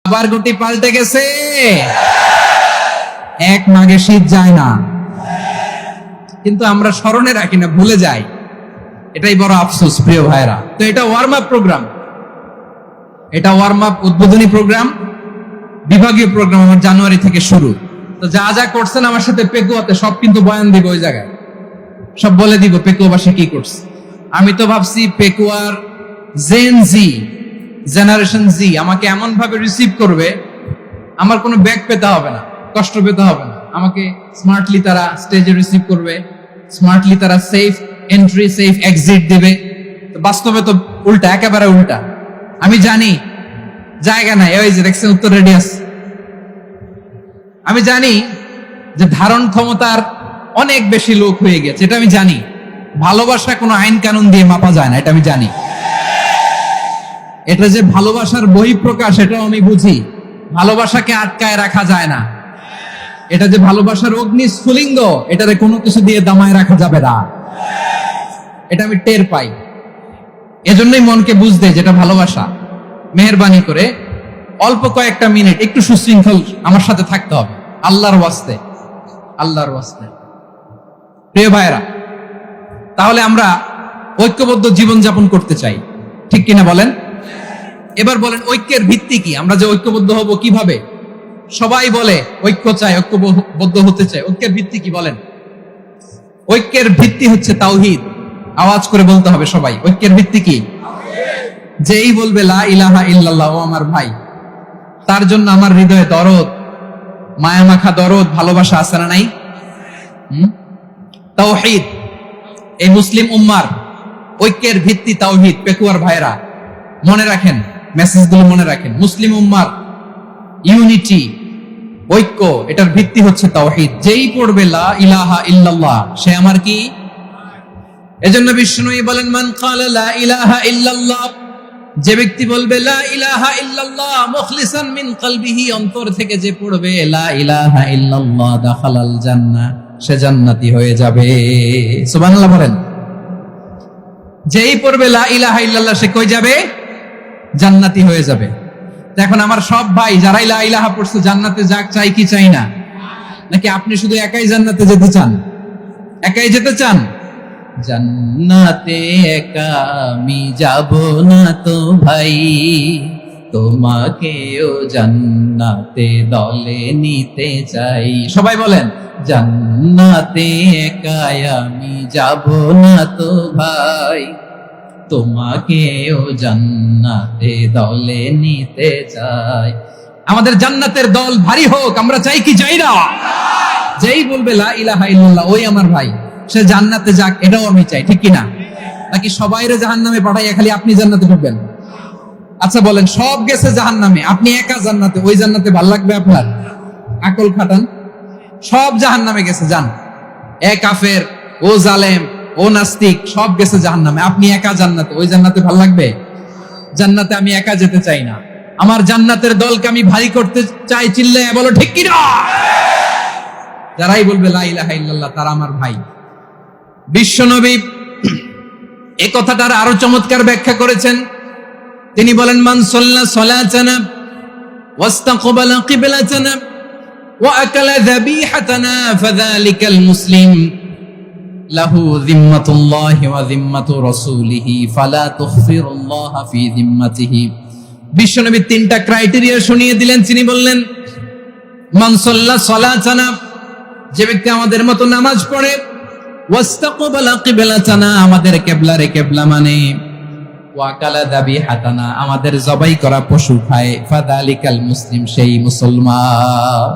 আবার গুটি পাল্টে গেছে। এক মাঘে শীত যায় না, কিন্তু আমরা স্মরণে রাখি না, ভুলে যাই। এটাই বড় আফসোস প্রিয় ভাইরা। তো এটা ওয়ার্ম আপ প্রোগ্রাম, এটা ওয়ার্ম আপ উদ্বোধনী প্রোগ্রাম, বিভাগীয় প্রোগ্রাম আমার জানুয়ারি থেকে শুরু। তো যা যা করছেন আমার সাথে পেকুয়াতে সব কিন্তু বয়ান দিব, ওই জায়গায় সব বলে দিব পেকুয়াবাসী কি করছে। আমি তো ভাবছি পেকুয়ার জেনারেশন জি আমাকে এমন ভাবে রিসিভ করবে, আমার কোনো ব্যাক পেতে হবে না, কষ্ট পেতে হবে না। আমাকে স্মার্টলি তারা স্টেজে রিসিভ করবে, স্মার্টলি তারা সেফ এন্ট্রি সেফ এক্সিট দেবে। তো বাস্তবে তো উল্টা, একেবারে উল্টা। আমি জানি জায়গা নাই, ওই যে দেখছেন উত্তর রেডিয়াস। আমি জানি যে ধারণ ক্ষমতার অনেক বেশি লোক হয়ে গেছে, এটা আমি জানি। ভালোবাসা কোনো আইন কানুন দিয়ে মাপা যায় না, এটা আমি জানি। এটা যে ভালোবাসার বহিঃপ্রকাশ, এটাও আমি বুঝি। ভালোবাসাকে আটকায় রাখা যায় না। এটা যে ভালোবাসার অগ্নি স্ফুলিঙ্গ, এটারে কোনো কিছু দিয়ে দামায় রাখা যাবে না, এটা আমি টের পাই। এজন্যই মনকে বুঝতে যেটা ভালোবাসা। মেহেরবানি করে অল্প কয়েকটা মিনিট একটু সুশৃঙ্খল আমার সাথে থাকতে হবে, আল্লাহর ওয়াস্তে, আল্লাহর ওয়াস্তে। প্রিয় ভাইরা, তাহলে আমরা ঐক্যবদ্ধ জীবন যাপন করতে চাই, ঠিক কিনা বলেন? এবার বলেন ঐক্যের ভিত্তি কি? আমরা যে ঐক্যবদ্ধ হব কিভাবে? সবাই বলে ঐক্য চাই, ঐক্যবদ্ধ হতে চাই। ঐক্যের ভিত্তি কি বলেন? ঐক্যের ভিত্তি হচ্ছে তাওহীদ। আওয়াজ করে বলতে হবে সবাই, ঐক্যের ভিত্তি কি? যেই বলবে লা ইলাহা ইল্লাল্লাহ, ও আমার ভাই, তার জন্য আমার হৃদয়ে দরদ, মায়ামাখা দরদ, ভালোবাসা আছে না নাই? তাওহীদ, এই মুসলিম উম্মার ঐক্যের ভিত্তি তাওহীদ। পেকুয়ার ভাইরা মনে রাখেন, মেসেজগুলো মনে রাখেন। মুসলিম উম্মার ইউনিটি, ঐক্য, এটার ভিত্তি হচ্ছে তাওহীদ। যেই পড়বে লা ইলাহা ইল্লাল্লাহ, সে আমার কি? এজন্য বিষ্ণুই বলেন মান ক্বালা লা ইলাহা ইল্লাল্লাহ, যে ব্যক্তি বলবে লা ইলাহা ইল্লাল্লাহ মুখলিসান মিন কলবিহি, অন্তর থেকে যে পড়বে লা ইলাহা ইল্লাল্লাহ, দাখালাল জান্নাহ, সে জান্নাতি হয়ে যাবে। সুবহানাল্লাহ বলেন। যেই পড়বে লা ইলাহা ইল্লাল্লাহ, সে কই যাবে? জান্নাতি হয়ে যাবে। এখন আমার সব ভাই যারাই লা ইলাহা পড়ছে জান্নাতে যাক, চাই কি চাই না? নাকি আপনি শুধু একাই জান্নাতে যেতে চান? একাই যেতে চান? জান্নাতে একা আমি যাব না তো ভাই, তোমাকেও জান্নাতে দলে নিতে চাই। সবাই বলেন জান্নাতে একা আমি যাব না তো ভাই, তোমাকেও জান্নাতে দলে নিতে চাই। আমাদের জান্নাতের দল ভারী হোক, আমরা চাই কি চাই না? যেই বলবে লা ইলাহা ইল্লাল্লাহ, ওই আমার ভাই, সে জান্নাতে যাক, এটাও আমি চাই, ঠিক কিনা? নাকি সবাইরে জাহান্নামে পাঠাইয়া খালি আপনি জান্নাতে ঢুকবেন? আচ্ছা বলেন, সব গেছে জাহান্নামে, আপনি একা জান্নাতে, ওই জান্নাতে ভাল লাগবে আপনার? আকল খাটান। সব জাহান্নামে গেছে, যান। এ কাফের, ও জালেম, ও নাস্তিক, সব গেছে জাহান্নামে, আপনি একা জান্নাতে, ওই জান্নাতে ভাল লাগবে? জান্নাতে আমি একা যেতে চাই না, আমার জান্নাতের দলকে আমি ভারী করতে চাই। চিল্লায়া বলো ঠিক কিনা? যারাই বলবে লা ইলাহা ইল্লাল্লাহ, তারা আমার ভাই। বিশ্বনবী এই কথাটার আরো চমৎকার ব্যাখ্যা করেছেন। তিনি বলেন মান সাল্লা সালাতানা ওয়াস্তাকবালা কিবলাতানা ওয়া আকালা যাবিহাতানা ফাযালিকাল মুসলিম লাহু যিম্মাতুল্লাহি ওয়া যিম্মাতু রাসূলিহি ফালা তুখফিরুল্লাহা ফি যিম্মাতিহি। বিশ্বনবী তিনটা ক্রাইটেরিয়া শুনিয়ে দিলেন। তিনি বললেন মান সাল্লা সালাতানা, যে ব্যক্তি আমাদের মতো নামাজ পড়ে, ওয়াস্তাকবালা কিবলাতানা, আমাদের কিবলারে কিবলা মানে, ওয়া আকালা যাবিহাতানা, আমাদের জবাই করা পশু খায়, ফাযালিকাল মুসলিম, সেই মুসলমান।